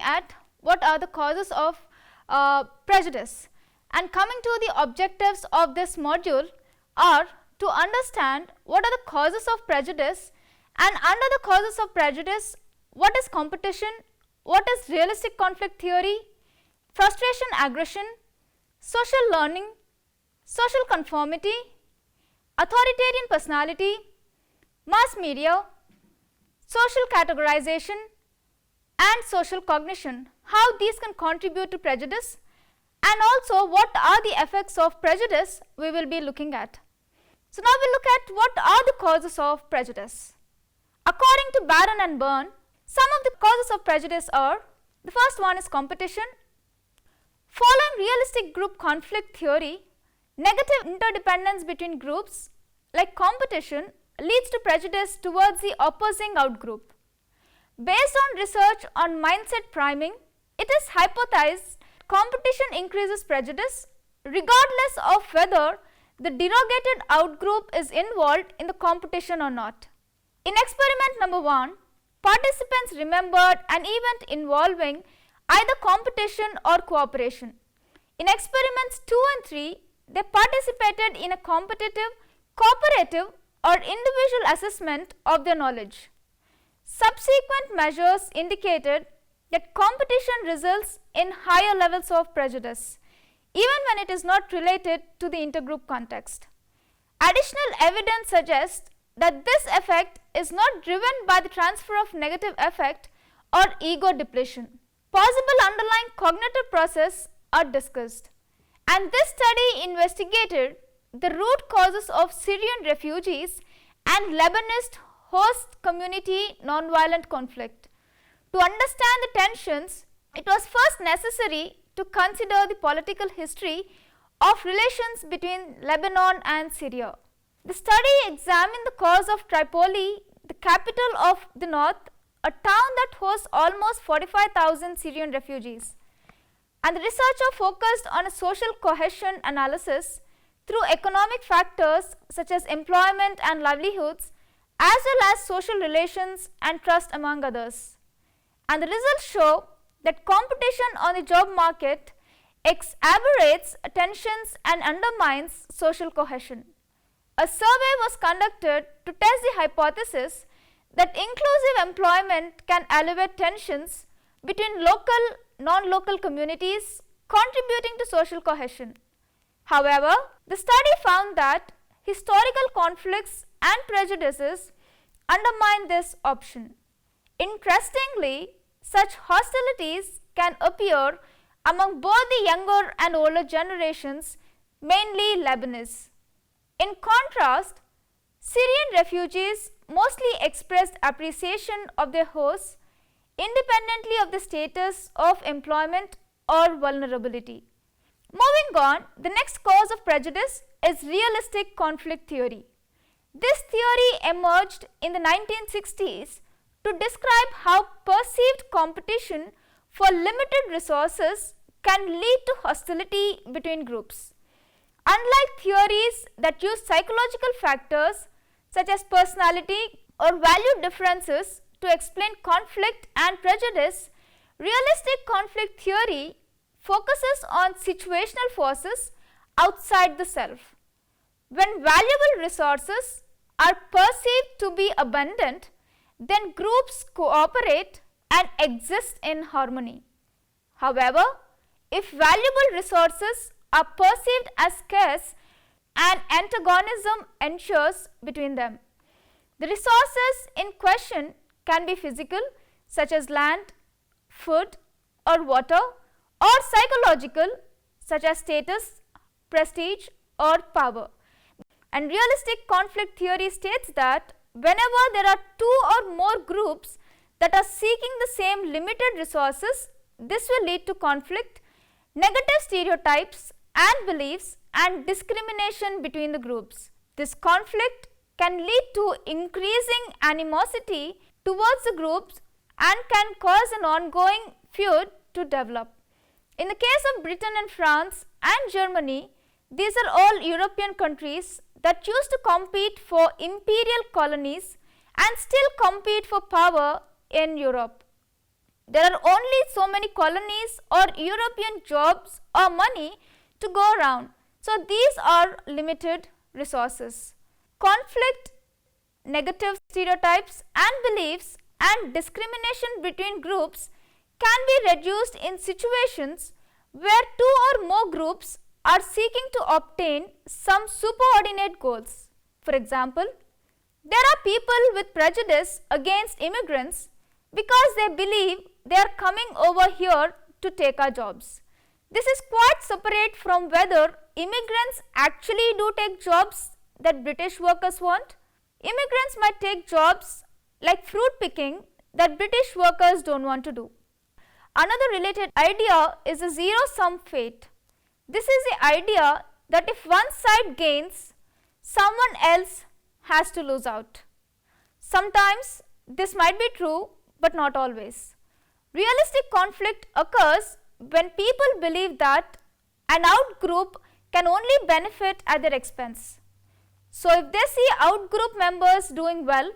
at what are the causes of prejudice. And coming to the objectives of this module are to understand what are the causes of prejudice, and under the causes of prejudice, what is competition, what is realistic conflict theory, frustration aggression, social learning, social conformity, authoritarian personality, mass media, social categorization, and social cognition, how these can contribute to prejudice, and also what are the effects of prejudice we will be looking at. So now we look at what are the causes of prejudice. According to Barron and Byrne, some of the causes of prejudice are: the first one is competition. Following realistic group conflict theory, negative interdependence between groups like competition leads to prejudice towards the opposing outgroup. Based on research on mindset priming, it is hypothesized competition increases prejudice regardless of whether the derogated outgroup is involved in the competition or not. In experiment number 1, participants remembered an event involving either competition or cooperation. In experiments 2 and 3, they participated in a competitive, cooperative or individual assessment of their knowledge. Subsequent measures indicated that competition results in higher levels of prejudice, even when it is not related to the intergroup context. Additional evidence suggests that this effect is not driven by the transfer of negative affect or ego depletion. Possible underlying cognitive processes are discussed, and this study investigated the root causes of Syrian refugees and Lebanese host community nonviolent conflict. To understand the tensions, it was first necessary to consider the political history of relations between Lebanon and Syria. The study examined the cause of Tripoli, the capital of the north, a town that hosts almost 45,000 Syrian refugees. And the researcher focused on a social cohesion analysis through economic factors such as employment and livelihoods, as well as social relations and trust among others. And the results show that competition on the job market exacerbates tensions and undermines social cohesion. A survey was conducted to test the hypothesis that inclusive employment can elevate tensions between local, non-local communities, contributing to social cohesion. However, the study found that historical conflicts and prejudices undermine this option. Interestingly, such hostilities can appear among both the younger and older generations, mainly Lebanese. In contrast, Syrian refugees mostly expressed appreciation of their hosts independently of the status of employment or vulnerability. Moving on, the next cause of prejudice is realistic conflict theory. This theory emerged in the 1960s to describe how perceived competition for limited resources can lead to hostility between groups. Unlike theories that use psychological factors such as personality or value differences to explain conflict and prejudice, realistic conflict theory focuses on situational forces outside the self. When valuable resources are perceived to be abundant, then groups cooperate and exist in harmony. However, if valuable resources are perceived as scarce, an antagonism ensures between them. The resources in question can be physical, such as land, food or water, or psychological, such as status, prestige or power. And realistic conflict theory states that whenever there are two or more groups that are seeking the same limited resources, this will lead to conflict, negative stereotypes and beliefs, and discrimination between the groups. This conflict can lead to increasing animosity towards the groups and can cause an ongoing feud to develop. In the case of Britain and France and Germany, these are all European countries that used to compete for imperial colonies and still compete for power in Europe. there are only so many colonies or European jobs or money to go around. So, these are limited resources. Conflict, negative stereotypes and beliefs and discrimination between groups can be reduced in situations where two or more groups are seeking to obtain some superordinate goals. For example, there are people with prejudice against immigrants because they believe they are coming over here to take our jobs. This is quite separate from whether immigrants actually do take jobs that British workers want. Immigrants might take jobs like fruit picking that British workers don't want to do. Another related idea is a zero-sum fate. This is the idea that if one side gains, someone else has to lose out. Sometimes this might be true, but not always. Realistic conflict occurs when people believe that an out group can only benefit at their expense. So, if they see out group members doing well,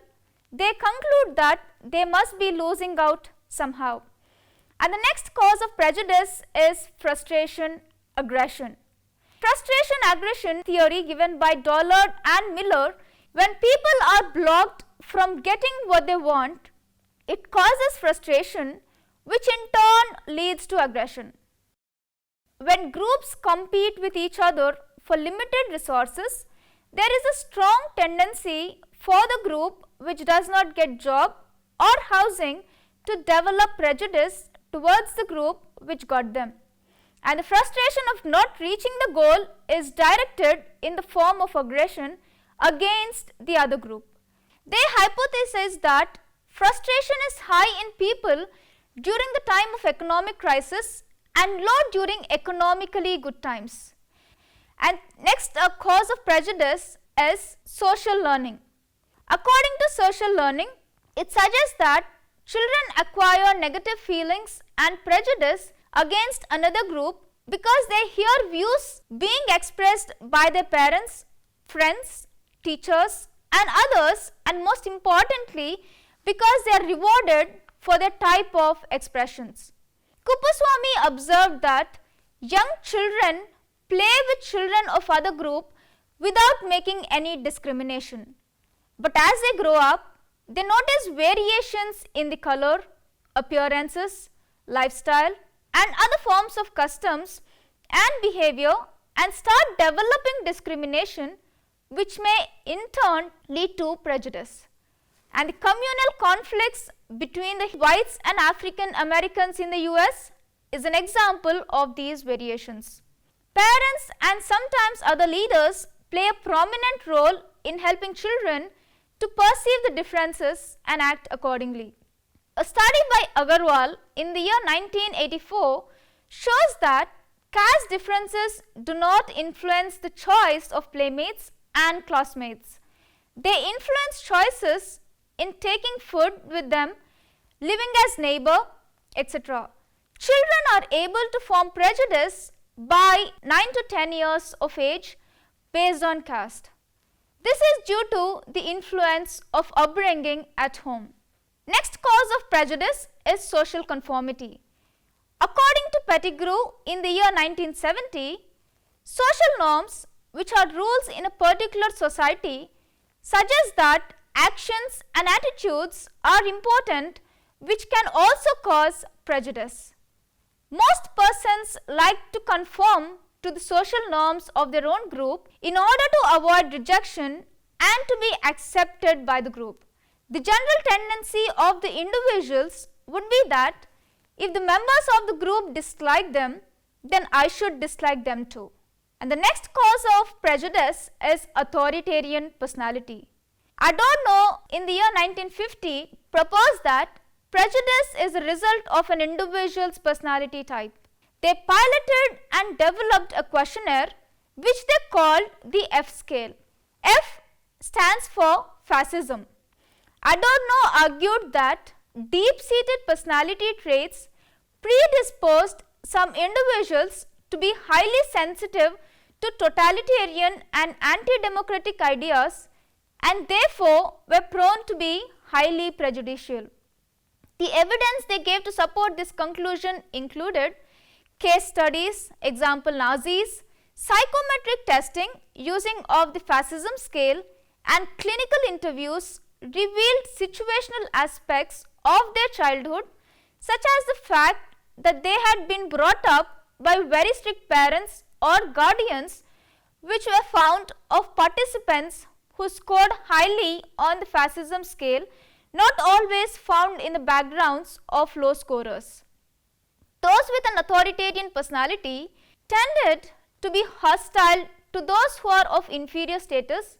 they conclude that they must be losing out somehow. And the next cause of prejudice is frustration, aggression. Frustration aggression theory given by Dollard and Miller, when people are blocked from getting what they want, it causes frustration, which in turn leads to aggression. When groups compete with each other for limited resources, there is a strong tendency for the group which does not get job or housing to develop prejudice towards the group which got them. And the frustration of not reaching the goal is directed in the form of aggression against the other group. They hypothesize that frustration is high in people during the time of economic crisis and low during economically good times. And next, a cause of prejudice is social learning. According to social learning, it suggests that children acquire negative feelings and prejudice against another group because they hear views being expressed by their parents, friends, teachers and others, and most importantly because they are rewarded for their type of expressions. Kuppaswamy observed that young children play with children of other group without making any discrimination. But as they grow up, they notice variations in the color, appearances, lifestyle and other forms of customs and behavior and start developing discrimination, which may in turn lead to prejudice. And the communal conflicts between the whites and African Americans in the US is an example of these variations. Parents and sometimes other leaders play a prominent role in helping children to perceive the differences and act accordingly. A study by Agarwal in the year 1984 shows that caste differences do not influence the choice of playmates and classmates. They influence choices in taking food with them, living as neighbor, etc. Children are able to form prejudice by 9 to 10 years of age based on caste. This is due to the influence of upbringing at home. Next cause of prejudice is social conformity. According to Pettigrew in the year 1970, social norms, which are rules in a particular society, suggest that actions and attitudes are important, which can also cause prejudice. Most persons like to conform to the social norms of their own group in order to avoid rejection and to be accepted by the group. The general tendency of the individuals would be that if the members of the group dislike them, then I should dislike them too. And the next cause of prejudice is authoritarian personality. Adorno in the year 1950 proposed that prejudice is a result of an individual's personality type. They piloted and developed a questionnaire which they called the F scale. F stands for fascism. Adorno argued that deep-seated personality traits predisposed some individuals to be highly sensitive to totalitarian and anti-democratic ideas and therefore were prone to be highly prejudicial. The evidence they gave to support this conclusion included case studies, example Nazis, psychometric testing using of the fascism scale, and clinical interviews revealed situational aspects of their childhood, such as the fact that they had been brought up by very strict parents or guardians, which were found of participants who scored highly on the fascism scale, not always found in the backgrounds of low scorers. Those with an authoritarian personality tended to be hostile to those who are of inferior status,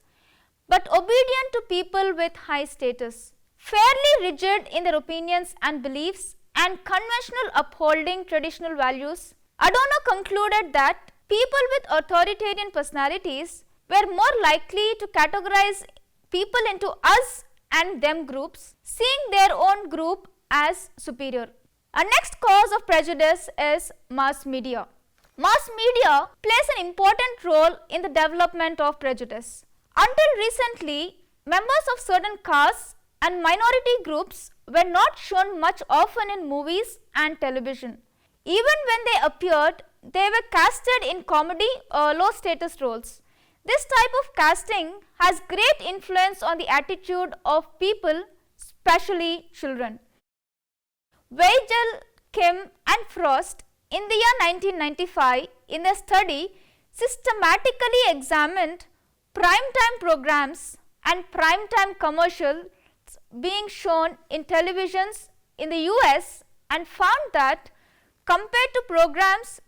but obedient to people with high status, fairly rigid in their opinions and beliefs, and conventional upholding traditional values. Adorno concluded that people with authoritarian personalities were more likely to categorize people into us and them groups, seeing their own group as superior. Our next cause of prejudice is mass media. Mass media plays an important role in the development of prejudice. Until recently, members of certain castes and minority groups were not shown much often in movies and television. Even when they appeared, they were casted in comedy or low status roles. This type of casting has great influence on the attitude of people, especially children. Weigel, Kim and Frost in the year 1995 in a study systematically examined primetime programs and primetime commercials being shown in televisions in the US and found that compared to programs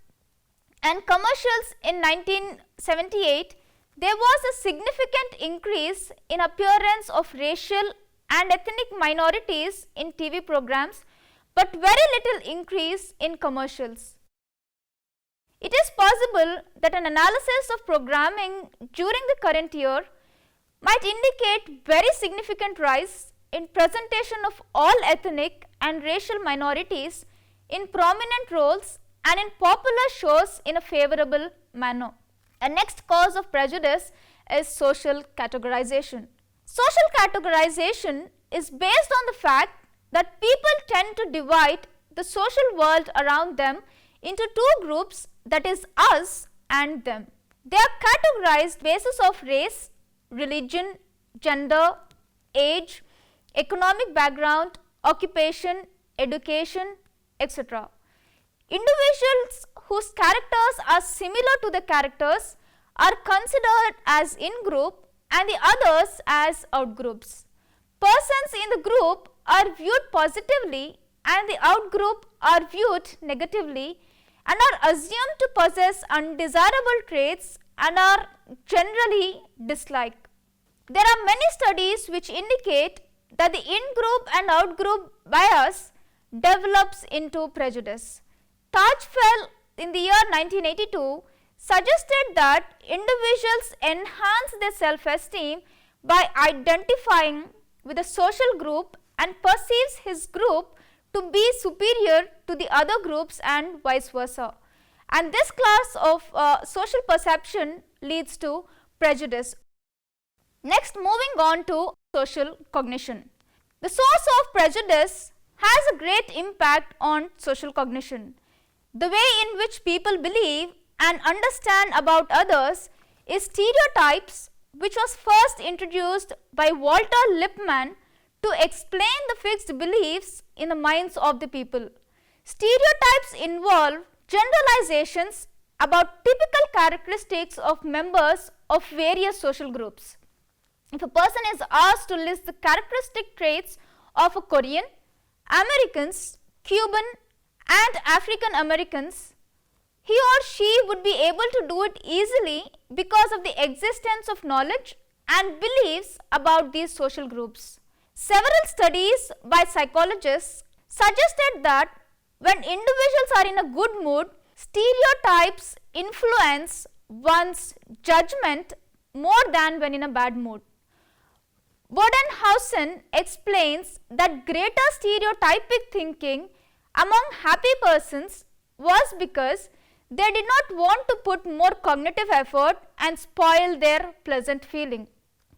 and commercials in 1978, there was a significant increase in appearance of racial and ethnic minorities in TV programs, but very little increase in commercials. It is possible that an analysis of programming during the current year might indicate very significant rise in presentation of all ethnic and racial minorities in prominent roles and in popular shows in a favorable manner. A next cause of prejudice is social categorization. Social categorization is based on the fact that people tend to divide the social world around them into two groups, that is us and them. They are categorized basis of race, religion, gender, age, economic background, occupation, education, etc. Individuals whose characters are similar to the characters are considered as in-group and the others as out-groups. Persons in the group are viewed positively and the out-group are viewed negatively and are assumed to possess undesirable traits and are generally disliked. There are many studies which indicate that the in-group and out-group bias develops into prejudice. 𝗪 in the year 1982 suggested that individuals enhance their self-esteem by identifying with a social group and perceives his group to be superior to the other groups and vice versa. And this class of social perception leads to prejudice. Next, moving on to social cognition. The source of prejudice has a great impact on social cognition. The way in which people believe and understand about others is stereotypes, which was first introduced by Walter Lippmann to explain the fixed beliefs in the minds of the people. Stereotypes involve generalizations about typical characteristics of members of various social groups. If a person is asked to list the characteristic traits of a Korean, Americans, Cuban and African Americans, he or she would be able to do it easily because of the existence of knowledge and beliefs about these social groups. Several studies by psychologists suggested that when individuals are in a good mood, stereotypes influence one's judgment more than when in a bad mood. Bodenhausen explains that greater stereotypic thinking among happy persons was because they did not want to put more cognitive effort and spoil their pleasant feeling.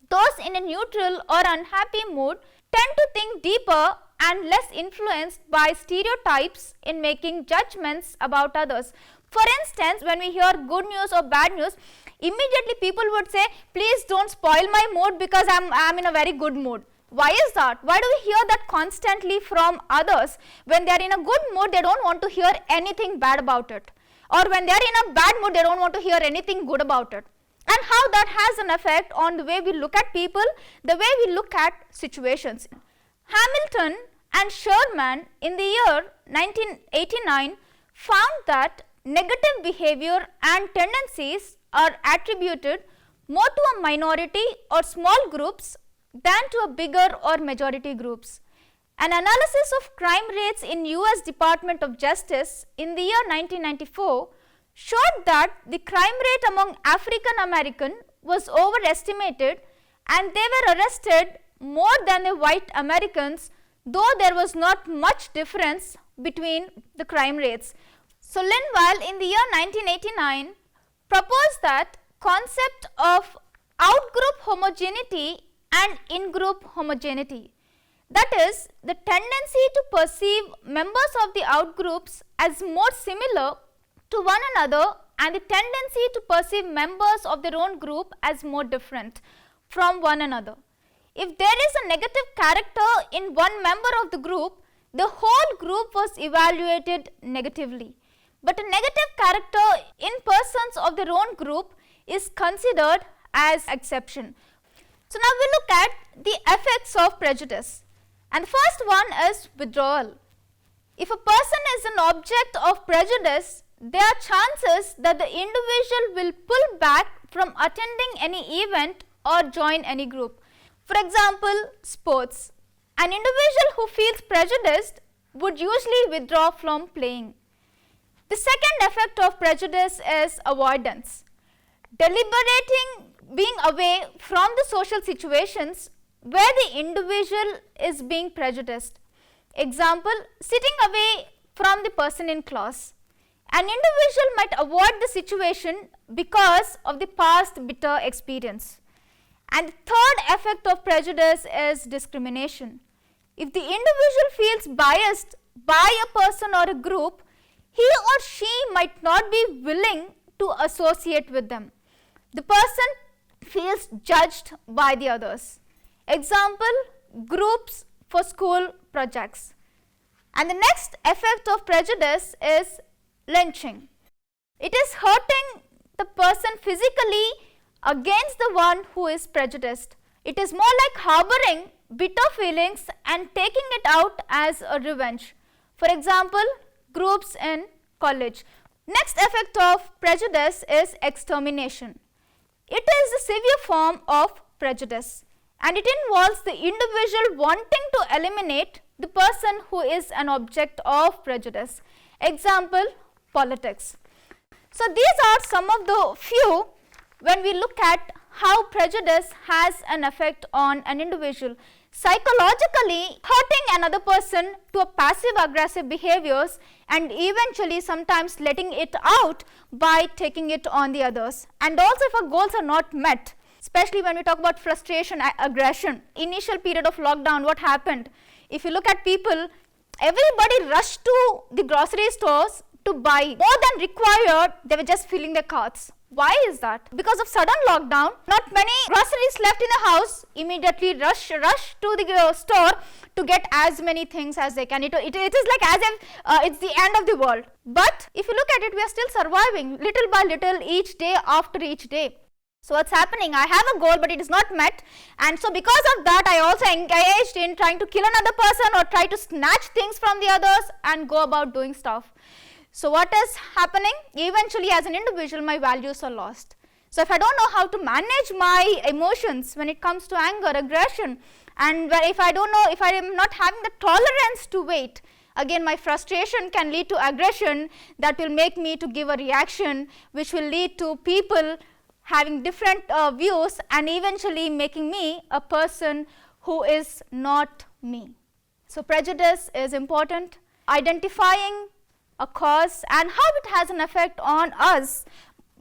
Those in a neutral or unhappy mood tend to think deeper and less influenced by stereotypes in making judgments about others. For instance, when we hear good news or bad news, immediately people would say, please don't spoil my mood because I'm in a very good mood. Why is that? Why do we hear that constantly from others? When they are in a good mood, they don't want to hear anything bad about it. Or when they are in a bad mood, they don't want to hear anything good about it. And how that has an effect on the way we look at people, the way we look at situations. Hamilton and Sherman in the year 1989 found that negative behavior and tendencies are attributed more to a minority or small groups than to a bigger or majority groups. An analysis of crime rates in US Department of Justice in the year 1994 showed that the crime rate among African American was overestimated and they were arrested more than the white Americans, though there was not much difference between the crime rates. So Linville in the year 1989 proposed that concept of out-group homogeneity and in-group homogeneity. That is, the tendency to perceive members of the out-groups as more similar to one another and the tendency to perceive members of their own group as more different from one another. If there is a negative character in one member of the group, the whole group was evaluated negatively. But a negative character in persons of their own group is considered as exception. So now we look at the effects of prejudice, and the first one is withdrawal. If a person is an object of prejudice, there are chances that the individual will pull back from attending any event or join any group. For example, sports. An individual who feels prejudiced would usually withdraw from playing. The second effect of prejudice is avoidance. Deliberating being away from the social situations where the individual is being prejudiced. Example, sitting away from the person in class. An individual might avoid the situation because of the past bitter experience. And the third effect of prejudice is discrimination. If the individual feels biased by a person or a group, he or she might not be willing to associate with them. The person feels judged by the others. Example, groups for school projects. And the next effect of prejudice is lynching. It is hurting the person physically against the one who is prejudiced. It is more like harboring bitter feelings and taking it out as a revenge. For example, groups in college. Next effect of prejudice is extermination. It is a severe form of prejudice and it involves the individual wanting to eliminate the person who is an object of prejudice. Example, politics. So these are some of the few when we look at how prejudice has an effect on an individual. Psychologically hurting another person to a passive aggressive behaviors and eventually sometimes letting it out by taking it on the others. And also if our goals are not met, especially when we talk about frustration, aggression. Initial period of lockdown, what happened? If you look at people, everybody rushed to the grocery stores to buy more than required. They were just filling their carts. Why is that? Because of sudden lockdown, not many groceries left in the house, immediately rush to the store to get as many things as they can. It is like as if it's the end of the world. But if you look at it, we are still surviving little by little, each day after each day. So what's happening? I have a goal but it is not met, and so because of that I also engaged in trying to kill another person or try to snatch things from the others and go about doing stuff. So what is happening? Eventually as an individual my values are lost. So if I don't know how to manage my emotions when it comes to anger, aggression, and if I don't know, if I am not having the tolerance to wait, again my frustration can lead to aggression that will make me to give a reaction which will lead to people having different views and eventually making me a person who is not me. So prejudice is important. Identifying a cause and how it has an effect on us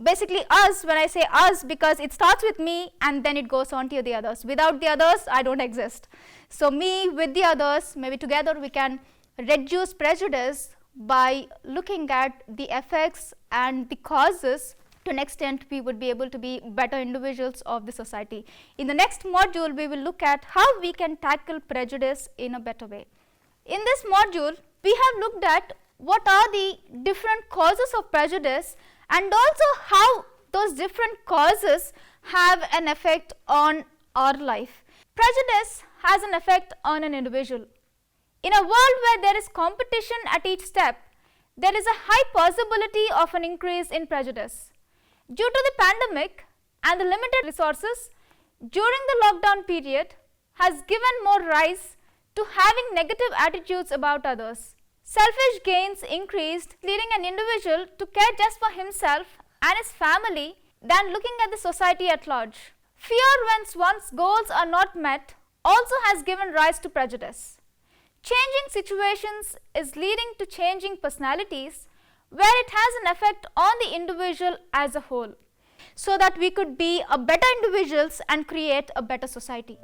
basically us, when I say us, because it starts with me and then it goes on to the others. Without the others, I don't exist. So me with the others, maybe together we can reduce prejudice by looking at the effects and the causes. To an extent, we would be able to be better individuals of the society. In the next module, we will look at how we can tackle prejudice in a better way. In this module, we have looked at what are the different causes of prejudice and also how those different causes have an effect on our life. Prejudice has an effect on an individual. In a world where there is competition at each step, there is a high possibility of an increase in prejudice. Due to the pandemic and the limited resources during the lockdown period has given more rise to having negative attitudes about others. Selfish gains increased, leading an individual to care just for himself and his family than looking at the society at large. Fear when one's goals are not met also has given rise to prejudice. Changing situations is leading to changing personalities, where it has an effect on the individual as a whole, so that we could be a better individuals and create a better society.